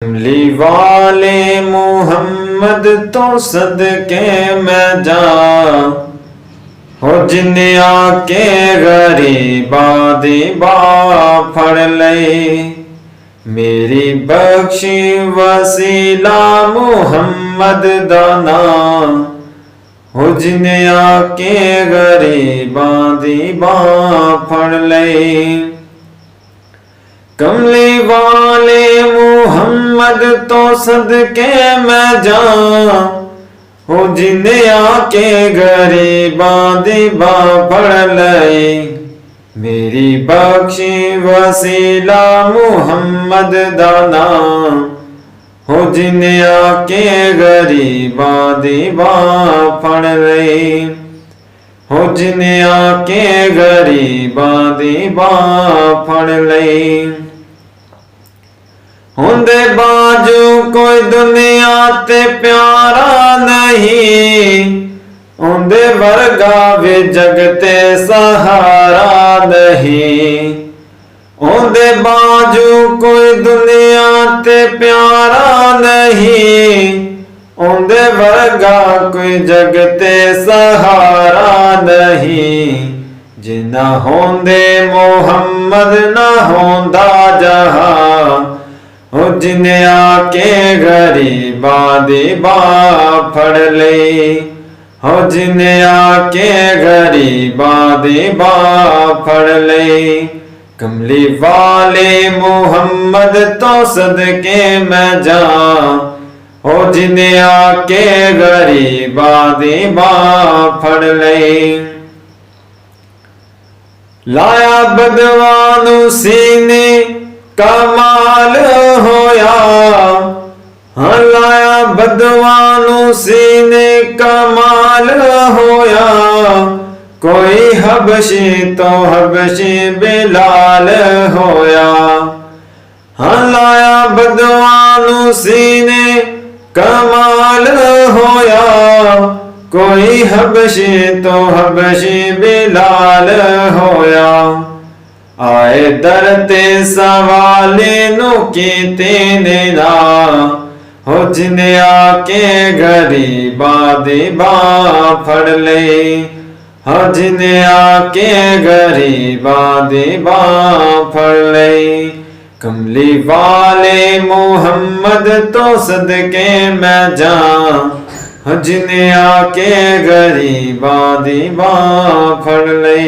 कमली वाले मुहम्मद तो सदके मैं जा हो जिन्हें आके गरीबा दी बा फड़ ले। मेरी बख्शी वसीला मुहम्मद दाना हो जिन्हें आके गरीबा दी बा फड़ ले। कमली वाले मुहम्मद तो सदके मैं जा हो जिन्हें आके गरीबां दी बां फड़ ले। मेरी बख्शी वसीला मुहम्मद दाना हो जिन्हें आके गरीबां दी बां फड़ ले। हो जिन्हें आके गरीबां दी बां फड़ ले। हुंदे बाजू कोई दुनिया ते प्यारा नहीं, हुंदे वर्गा वे जगते सहारा नहीं। हुंदे बाजू कोई दुनिया ते प्यारा नहीं, हुंदे वर्गा कोई जगते सहारा नहीं। जिन्ना होंदे मुहम्मद ना होंदा जहां हो जिन्हें आके गरीबां दी बां फड़ ले। हो जिन्हें आके गरीबां दी बां फड़ ले। कमली वाले मुहम्मद तो सदके मैं जा हो जिन्हें आके गरीबां दी बां फड़ ले। लाया बदवानु सीने कमाल होया, हाँ लाया बदवानु सीने कमाल होया। कोई हबशी तो हबशी बिलाल होया। हाँ लाया बदवानु सीने कमाल होया। कोई हबशी तो हबशी बिलाल होया। आए दरते सवाले नु कीते ने ना हो जिन्हें आके गरीबां दी बां फड़ ले। हो जिन्हें आके गरीबां दी बां फड़ ले। कमली वाले मुहम्मद तो सदके मैं जा हो जिन्हें आके गरीबां दी बां फड़ ले।